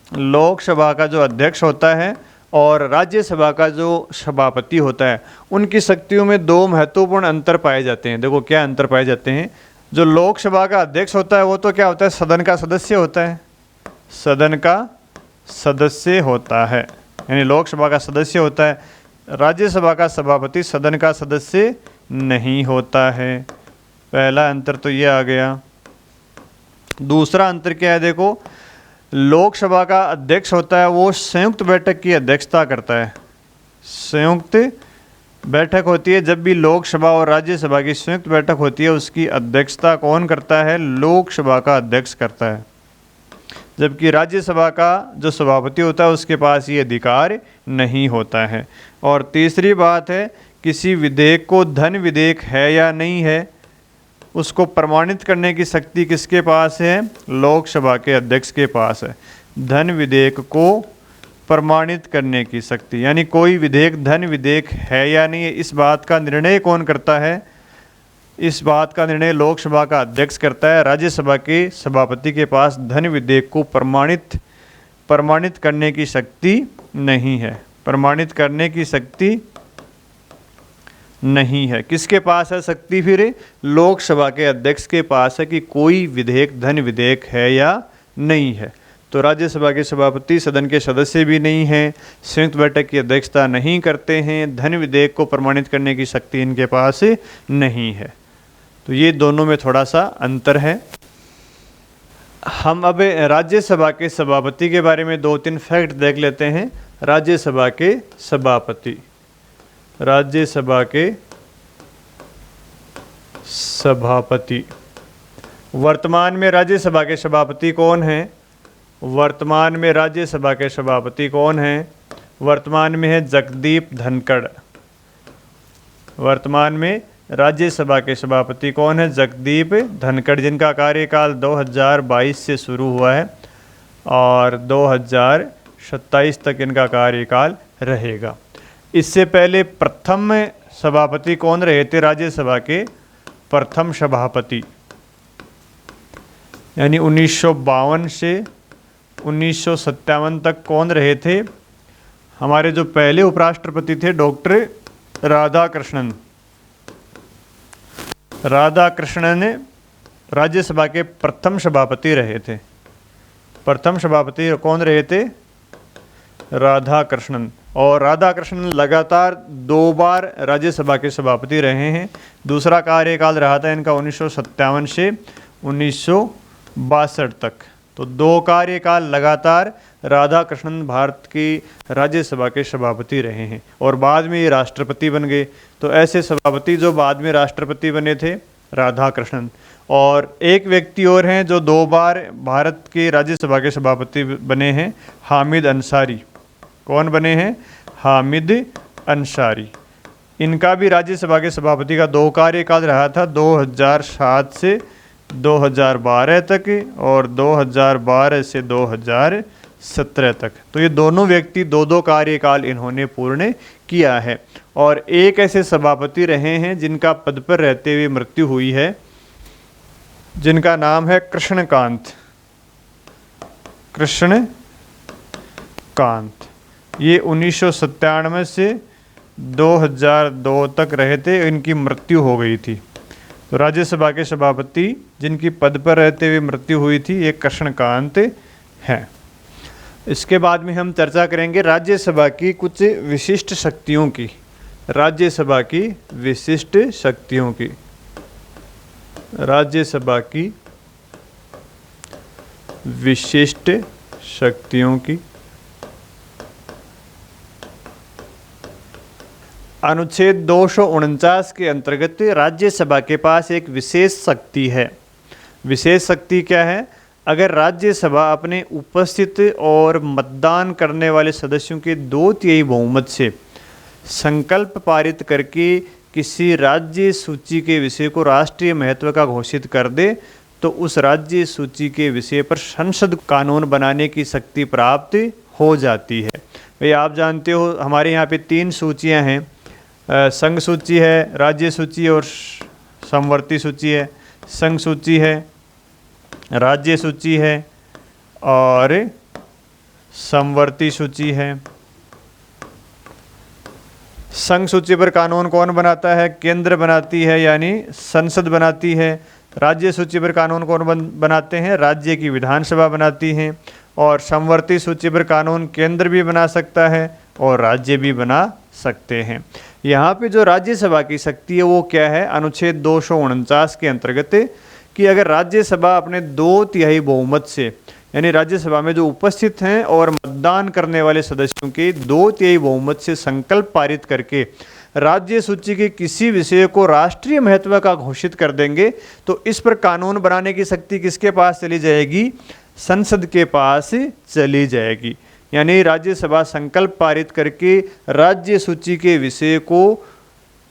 लोकसभा का जो अध्यक्ष होता है और राज्यसभा का जो सभापति होता है उनकी शक्तियों में 2 महत्वपूर्ण अंतर पाए जाते हैं। देखो क्या अंतर पाए जाते हैं। जो लोकसभा का अध्यक्ष होता है वो तो क्या होता है, सदन का सदस्य होता है, सदन का सदस्य होता है, यानी लोकसभा का सदस्य होता है। राज्यसभा का सभापति सदन का सदस्य नहीं होता है। पहला अंतर तो ये आ गया। दूसरा अंतर क्या है, देखो लोकसभा का अध्यक्ष होता है वो संयुक्त बैठक की अध्यक्षता करता है। संयुक्त बैठक होती है, जब भी लोकसभा और राज्यसभा की संयुक्त बैठक होती है उसकी अध्यक्षता कौन करता है? लोकसभा का अध्यक्ष करता है। जबकि राज्यसभा का जो सभापति होता है उसके पास ये अधिकार नहीं होता है। और तीसरी बात है, किसी विधेयक को धन विधेयक है या नहीं है उसको प्रमाणित करने की शक्ति किसके पास है? लोकसभा के अध्यक्ष के पास है। धन विधेयक को प्रमाणित करने की शक्ति, यानी कोई विधेयक धन विधेयक है या नहीं है, इस बात का निर्णय कौन करता है? इस बात का निर्णय लोकसभा का अध्यक्ष करता है। राज्यसभा के सभापति के पास धन विधेयक को प्रमाणित करने की शक्ति नहीं है। प्रमाणित करने की शक्ति नहीं है। किसके पास है शक्ति फिर? लोकसभा के अध्यक्ष के पास है कि कोई विधेयक धन विधेयक है या नहीं है। तो राज्यसभा के सभापति सदन के सदस्य भी नहीं हैं, संयुक्त बैठक की अध्यक्षता नहीं करते हैं, धन विधेयक को प्रमाणित करने की शक्ति इनके पास नहीं है। तो ये दोनों में थोड़ा सा अंतर है। हम अब राज्यसभा के सभापति के बारे में 2-3 फैक्ट देख लेते हैं। राज्यसभा के सभापति, राज्यसभा के सभापति, वर्तमान में राज्यसभा के सभापति कौन हैं? वर्तमान में राज्यसभा के सभापति कौन हैं? वर्तमान में है जगदीप धनखड़। वर्तमान में राज्यसभा के सभापति कौन है? जगदीप धनखड़, जिनका कार्यकाल 2022 से शुरू हुआ है और 2027 तक इनका कार्यकाल रहेगा। इससे पहले प्रथम सभापति कौन रहे थे? राज्यसभा के प्रथम सभापति, यानी 1952 से 1957 तक कौन रहे थे? हमारे जो पहले उपराष्ट्रपति थे डॉक्टर राधाकृष्णन। राधाकृष्णन राज्यसभा के प्रथम सभापति रहे थे। प्रथम सभापति कौन रहे थे? राधाकृष्णन। और राधाकृष्णन लगातार 2 बार राज्यसभा के सभापति रहे हैं। दूसरा कार्यकाल रहा था इनका 1957 से 1962 तक। तो 2 कार्यकाल लगातार राधाकृष्णन भारत की राज्यसभा के सभापति रहे हैं और बाद में ये राष्ट्रपति बन गए। तो ऐसे सभापति जो बाद में राष्ट्रपति बने थे, राधाकृष्णन। और एक व्यक्ति और हैं जो 2 बार भारत के राज्यसभा के सभापति बने हैं, हामिद अंसारी। कौन बने हैं? हामिद अंसारी। इनका भी राज्यसभा के सभापति का 2 कार्यकाल रहा था, 2007 से 2012 तक और 2012 से 2017 तक। तो ये दोनों व्यक्ति 2-2 कार्यकाल इन्होंने पूर्ण किया है। और एक ऐसे सभापति रहे हैं जिनका पद पर रहते हुए मृत्यु हुई है, जिनका नाम है कृष्णकांत। कृष्णकांत ये 1997 से 2002 तक रहे थे, इनकी मृत्यु हो गई थी। तो राज्यसभा के सभापति जिनकी पद पर रहते हुए मृत्यु हुई थी, ये कृष्णकांत हैं। इसके बाद में हम चर्चा करेंगे राज्यसभा की कुछ विशिष्ट शक्तियों की। राज्यसभा की विशिष्ट शक्तियों की। राज्यसभा की विशिष्ट शक्तियों की। अनुच्छेद 249 के अंतर्गत राज्यसभा के पास एक विशेष शक्ति है। विशेष शक्ति क्या है? अगर राज्यसभा अपने उपस्थित और मतदान करने वाले सदस्यों के 2/3 बहुमत से संकल्प पारित करके किसी राज्य सूची के विषय को राष्ट्रीय महत्व का घोषित कर दे, तो उस राज्य सूची के विषय पर संसद कानून बनाने की शक्ति प्राप्त हो जाती है। भाई आप जानते हो हमारे यहाँ पे 3 सूचियाँ हैं, संघ सूची है, राज्य सूची और समवर्ती सूची है। संघ सूची है, राज्य सूची है और समवर्ती सूची है। संघ सूची पर कानून कौन बनाता है? केंद्र बनाती है, यानी संसद बनाती है। राज्य सूची पर कानून कौन बनाते हैं? राज्य की विधानसभा बनाती हैं। और समवर्ती सूची पर कानून केंद्र भी बना सकता है और राज्य भी बना सकते हैं। यहाँ पे जो राज्यसभा की शक्ति है वो क्या है? अनुच्छेद 249 के अंतर्गत कि अगर राज्यसभा अपने 2/3 बहुमत से, यानी राज्यसभा में जो उपस्थित हैं और मतदान करने वाले सदस्यों के 2/3 बहुमत से संकल्प पारित करके राज्य सूची के किसी विषय को राष्ट्रीय महत्व का घोषित कर देंगे, तो इस पर कानून बनाने की शक्ति किसके पास चली जाएगी? संसद के पास चली जाएगी। यानी राज्यसभा संकल्प पारित करके राज्य सूची के विषय को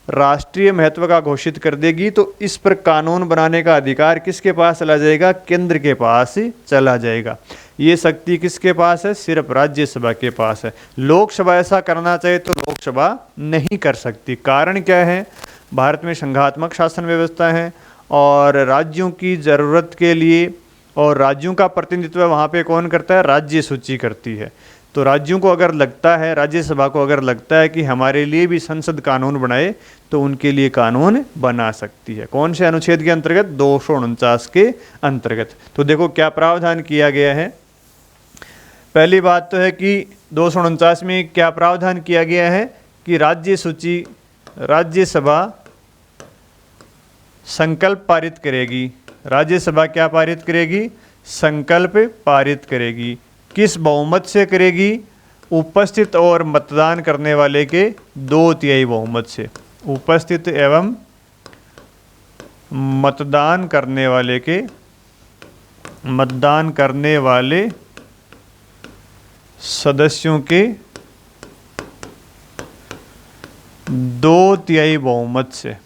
राष्ट्रीय महत्व का घोषित कर देगी, तो इस पर कानून बनाने का अधिकार किसके पास चला जाएगा? केंद्र के पास चला जाएगा। ये शक्ति किसके पास है? सिर्फ राज्यसभा के पास है। लोकसभा ऐसा करना चाहे तो लोकसभा नहीं कर सकती। कारण क्या है? भारत में संघात्मक शासन व्यवस्था है और राज्यों की ज़रूरत के लिए, और राज्यों का प्रतिनिधित्व वहाँ पे कौन करता है? राज्य सूची करती है। तो राज्यों को अगर लगता है, राज्यसभा को अगर लगता है कि हमारे लिए भी संसद कानून बनाए, तो उनके लिए कानून बना सकती है। कौन से अनुच्छेद के अंतर्गत? 249 के अंतर्गत। तो देखो क्या प्रावधान किया गया है। पहली बात तो है कि 249 में क्या प्रावधान किया गया है कि राज्य सूची, राज्यसभा संकल्प पारित करेगी। राज्यसभा क्या पारित करेगी? संकल्प पारित करेगी। किस बहुमत से करेगी? उपस्थित और मतदान करने वाले के 2/3 बहुमत से। उपस्थित एवं मतदान करने वाले के, मतदान करने वाले सदस्यों के 2/3 बहुमत से।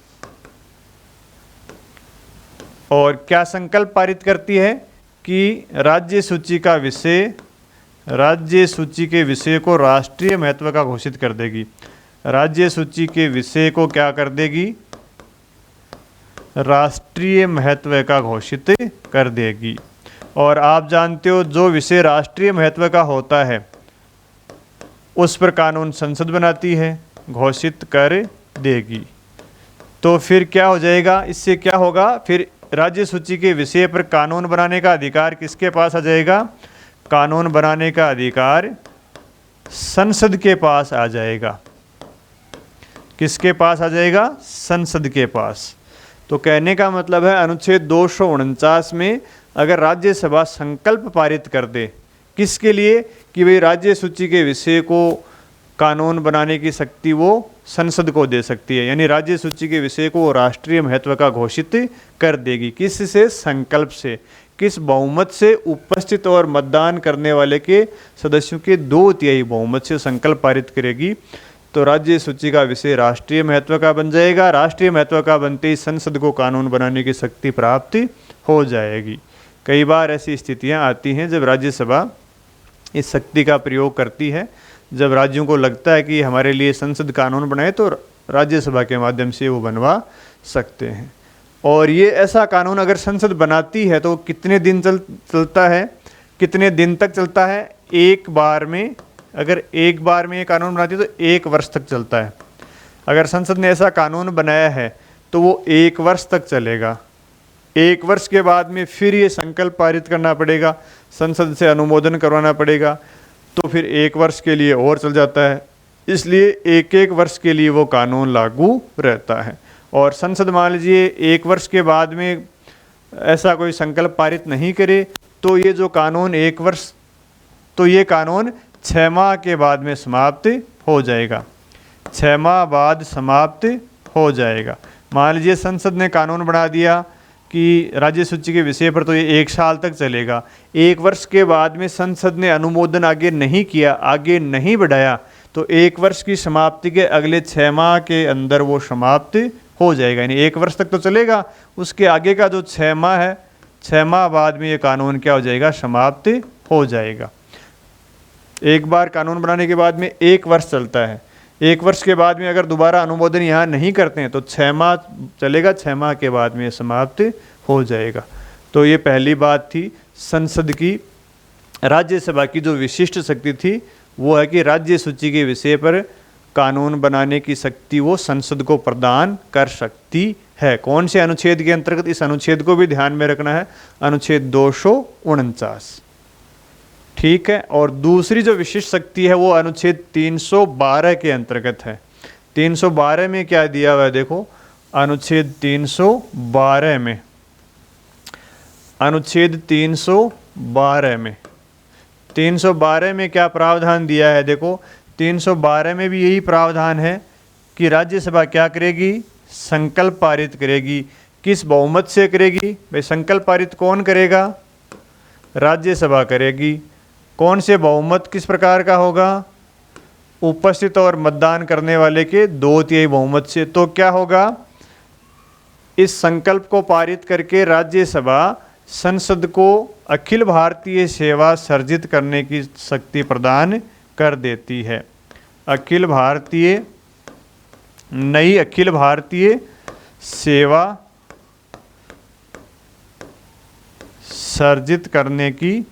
और क्या संकल्प पारित करती है कि राज्य सूची के विषय को राष्ट्रीय महत्व का घोषित कर देगी। राज्य सूची के विषय को क्या कर देगी? राष्ट्रीय महत्व का घोषित कर देगी। और आप जानते हो जो विषय राष्ट्रीय महत्व का होता है उस पर कानून संसद बनाती है, घोषित कर देगी। तो फिर क्या हो जाएगा? इससे क्या होगा? फिर राज्य सूची के विषय पर कानून बनाने का अधिकार किसके पास आ जाएगा? कानून बनाने का अधिकार संसद के पास आ जाएगा। किसके पास आ जाएगा? संसद के पास। तो कहने का मतलब है अनुच्छेद 249 में अगर राज्यसभा संकल्प पारित कर दे, किसके लिए? कि भाई राज्य सूची के विषय को कानून बनाने की शक्ति वो संसद को दे सकती है, यानी राज्य सूची के विषय को वो राष्ट्रीय महत्व का घोषित कर देगी। किससे? संकल्प से। किस बहुमत से? उपस्थित और मतदान करने वाले के सदस्यों के 2/3 बहुमत से संकल्प पारित करेगी। तो राज्य सूची का विषय राष्ट्रीय महत्व का बन जाएगा। राष्ट्रीय महत्व का बनते ही संसद को कानून बनाने की शक्ति प्राप्त हो जाएगी। कई बार ऐसी स्थितियां आती हैं जब राज्यसभा इस शक्ति का प्रयोग करती है। जब राज्यों को लगता है कि हमारे लिए संसद कानून बनाए तो राज्यसभा के माध्यम से वो बनवा सकते हैं। और ये ऐसा कानून अगर संसद बनाती है तो कितने दिन चलता है? कितने दिन तक चलता है? एक बार में, अगर एक बार में ये कानून बनाती है तो 1 वर्ष तक चलता है। अगर संसद ने ऐसा कानून बनाया है तो वो 1 वर्ष तक चलेगा। 1 वर्ष के बाद में फिर ये संकल्प पारित करना पड़ेगा, संसद से अनुमोदन करवाना पड़ेगा, तो फिर 1 वर्ष के लिए और चल जाता है। इसलिए 1-1 वर्ष के लिए वो कानून लागू रहता है। और संसद मान लीजिए 1 वर्ष के बाद में ऐसा कोई संकल्प पारित नहीं करे तो ये जो कानून 1 वर्ष, तो ये कानून 6 माह के बाद में समाप्त हो जाएगा। 6 माह बाद समाप्त हो जाएगा। मान लीजिए संसद ने कानून बना दिया कि राज्य सूची के विषय पर तो ये 1 साल तक चलेगा। 1 वर्ष के बाद में संसद ने अनुमोदन आगे नहीं किया, आगे नहीं बढ़ाया, तो 1 वर्ष की समाप्ति के अगले 6 माह के अंदर वो समाप्त हो जाएगा। यानी 1 वर्ष तक तो चलेगा, उसके आगे का जो 6 माह है, 6 माह बाद में ये कानून क्या हो जाएगा? समाप्त हो जाएगा। एक बार कानून बनाने के बाद में 1 वर्ष चलता है। 1 वर्ष के बाद में अगर दोबारा अनुमोदन यहाँ नहीं करते हैं तो 6 माह चलेगा, 6 माह के बाद में समाप्त हो जाएगा। तो ये पहली बात थी संसद की। राज्यसभा की जो विशिष्ट शक्ति थी वो है कि राज्य सूची के विषय पर कानून बनाने की शक्ति वो संसद को प्रदान कर सकती है। कौन से अनुच्छेद के अंतर्गत? इस अनुच्छेद को भी ध्यान में रखना है, अनुच्छेद 249। ठीक है। और दूसरी जो विशिष्ट शक्ति है वो अनुच्छेद 312 के अंतर्गत है। 312 में क्या दिया हुआ है? देखो अनुच्छेद 312 में, अनुच्छेद 312 में क्या प्रावधान दिया है? देखो 312 में भी यही प्रावधान है कि राज्यसभा क्या करेगी? संकल्प पारित करेगी। किस बहुमत से करेगी? भाई संकल्प पारित कौन करेगा? राज्यसभा करेगी। कौन से बहुमत किस प्रकार का होगा? उपस्थित और मतदान करने वाले के 2/3 बहुमत से। तो क्या होगा? इस संकल्प को पारित करके राज्यसभा संसद को अखिल भारतीय सेवा सर्जित करने की शक्ति प्रदान कर देती है। नई अखिल भारतीय सेवा सर्जित करने की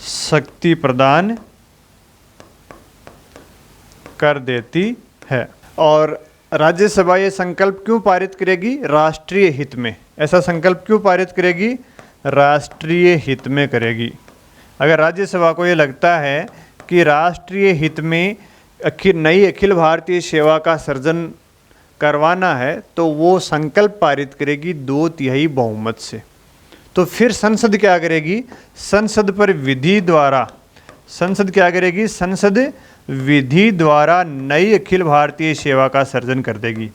शक्ति प्रदान कर देती है। और राज्यसभा ये संकल्प क्यों पारित करेगी? राष्ट्रीय हित में। ऐसा संकल्प क्यों पारित करेगी? राष्ट्रीय हित में करेगी। अगर राज्यसभा को ये लगता है कि राष्ट्रीय हित में नई अखिल भारतीय सेवा का सर्जन करवाना है तो वो संकल्प पारित करेगी 2/3 बहुमत से। तो फिर संसद क्या करेगी? संसद पर विधि द्वारा, संसद क्या करेगी? संसद विधि द्वारा नई अखिल भारतीय सेवा का सर्जन कर देगी।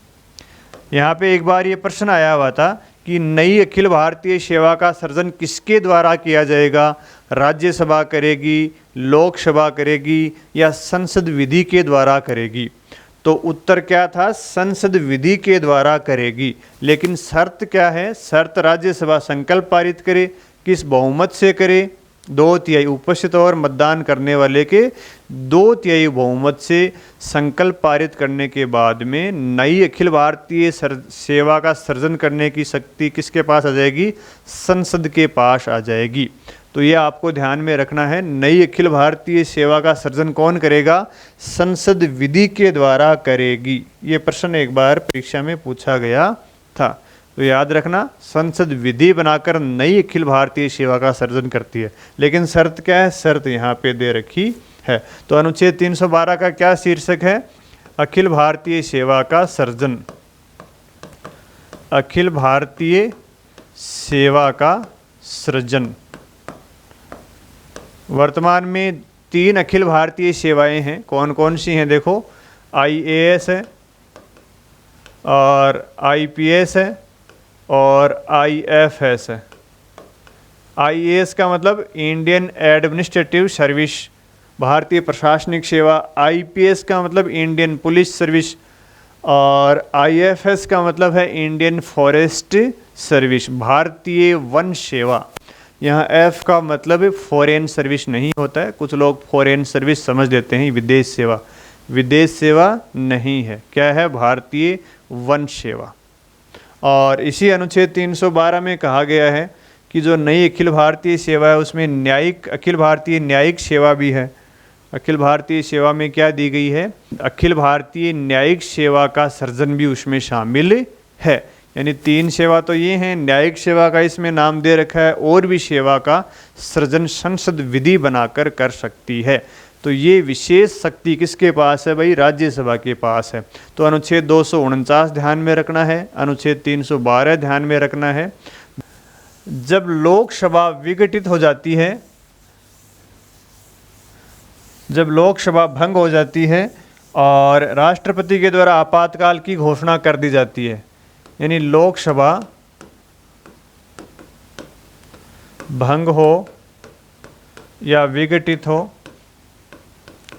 यहाँ पे एक बार ये प्रश्न आया हुआ था कि नई अखिल भारतीय सेवा का सर्जन किसके द्वारा किया जाएगा? राज्यसभा करेगी, लोकसभा करेगी या संसद विधि के द्वारा करेगी? तो उत्तर क्या था, संसद विधि के द्वारा करेगी। लेकिन शर्त क्या है, शर्त राज्यसभा संकल्प पारित करे, किस बहुमत से करे, 2/3 उपस्थित और मतदान करने वाले के 2/3 बहुमत से संकल्प पारित करने के बाद में नई अखिल भारतीय सेवा का सृजन करने की शक्ति किसके पास आ जाएगी, संसद के पास आ जाएगी। तो ये आपको ध्यान में रखना है, नई अखिल भारतीय सेवा का सृजन कौन करेगा, संसद विधि के द्वारा करेगी। ये प्रश्न एक बार परीक्षा में पूछा गया था, तो याद रखना, संसद विधि बनाकर नई अखिल भारतीय सेवा का सृजन करती है। लेकिन शर्त क्या है, शर्त यहाँ पे दे रखी है। तो अनुच्छेद 312 का क्या शीर्षक है, अखिल भारतीय सेवा का सृजन। अखिल भारतीय सेवा का सृजन। वर्तमान में 3 अखिल भारतीय सेवाएं हैं, कौन कौन सी हैं देखो, IAS है और IPS है और IFS है। IAS का मतलब इंडियन एडमिनिस्ट्रेटिव सर्विस, भारतीय प्रशासनिक सेवा। IPS का मतलब इंडियन पुलिस सर्विस और IFS का मतलब है इंडियन फॉरेस्ट सर्विस, भारतीय वन सेवा। यहाँ F का मतलब फॉरेन सर्विस नहीं होता है, कुछ लोग फॉरेन सर्विस समझ लेते हैं, विदेश सेवा। विदेश सेवा नहीं है, क्या है, भारतीय वन सेवा। और इसी अनुच्छेद 312 में कहा गया है कि जो नई अखिल भारतीय सेवा है उसमें न्यायिक, अखिल भारतीय न्यायिक सेवा भी है। अखिल भारतीय सेवा में क्या दी गई है, अखिल भारतीय न्यायिक सेवा का सृजन भी उसमें शामिल है। यानी 3 सेवा तो ये हैं, न्यायिक सेवा का इसमें नाम दे रखा है, और भी सेवा का सृजन संसद विधि बनाकर कर सकती है। तो ये विशेष शक्ति किसके पास है भाई, राज्यसभा के पास है। तो अनुच्छेद 249 ध्यान में रखना है, अनुच्छेद 312 ध्यान में रखना है। जब लोकसभा विघटित हो जाती है, जब लोकसभा भंग हो जाती है और राष्ट्रपति के द्वारा आपातकाल की घोषणा कर दी जाती है, यानी लोकसभा भंग हो या विघटित हो,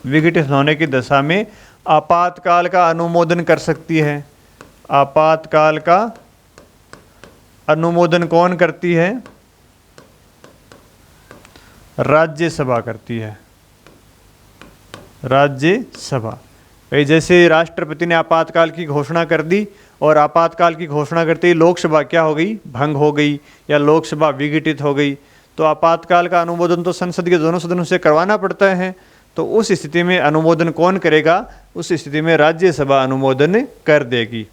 विघटित होने की दशा में आपातकाल का अनुमोदन कर सकती है। आपातकाल का अनुमोदन कौन करती है, राज्यसभा करती है, राज्यसभा। भाई जैसे राष्ट्रपति ने आपातकाल की घोषणा कर दी और आपातकाल की घोषणा करते ही लोकसभा क्या हो गई, भंग हो गई या लोकसभा विघटित हो गई, तो आपातकाल का अनुमोदन तो संसद के दोनों सदनों से करवाना पड़ता है। तो उस स्थिति में अनुमोदन कौन करेगा, उस स्थिति में राज्यसभा अनुमोदन कर देगी।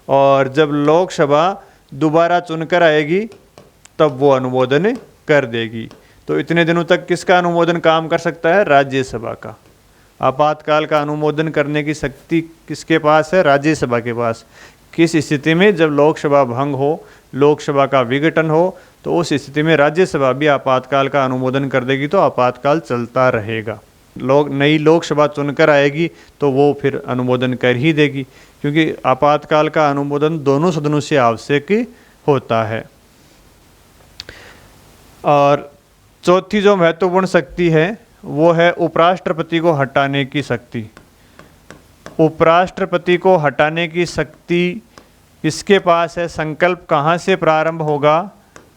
और जब लोकसभा दोबारा चुनकर आएगी तब वो अनुमोदन कर देगी। तो इतने दिनों तक किसका अनुमोदन काम कर सकता है, राज्यसभा का। आपातकाल का अनुमोदन करने की शक्ति किसके पास है, राज्यसभा के पास। किस स्थिति में, जब लोकसभा भंग हो, लोकसभा का विघटन हो, तो उस स्थिति में राज्यसभा भी आपातकाल का अनुमोदन कर देगी, तो आपातकाल चलता रहेगा। नई लोकसभा चुनकर आएगी तो वो फिर अनुमोदन कर ही देगी, क्योंकि आपातकाल का अनुमोदन दोनों सदनों से आवश्यक होता है। और चौथी जो महत्वपूर्ण शक्ति है वो है उपराष्ट्रपति को हटाने की शक्ति। उपराष्ट्रपति को हटाने की शक्ति किसके पास है, संकल्प कहाँ से प्रारंभ होगा।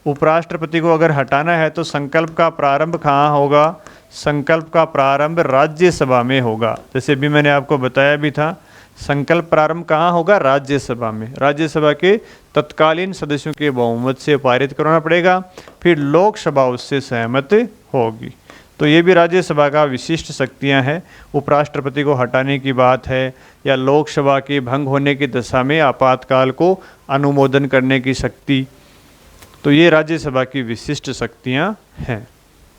उपराष्ट्रपति को अगर हटाना है तो संकल्प का प्रारंभ कहाँ होगा, संकल्प का प्रारंभ राज्यसभा में होगा। जैसे भी मैंने आपको बताया भी था, संकल्प प्रारंभ कहाँ होगा, राज्यसभा में। राज्यसभा के तत्कालीन सदस्यों के बहुमत से पारित करना पड़ेगा, फिर लोकसभा उससे सहमत होगी। तो ये भी राज्यसभा का विशिष्ट शक्तियां हैं। उपराष्ट्रपति को हटाने की बात है या लोकसभा के भंग होने की दशा में आपातकाल को अनुमोदन करने की शक्ति, तो ये राज्यसभा की विशिष्ट शक्तियां हैं।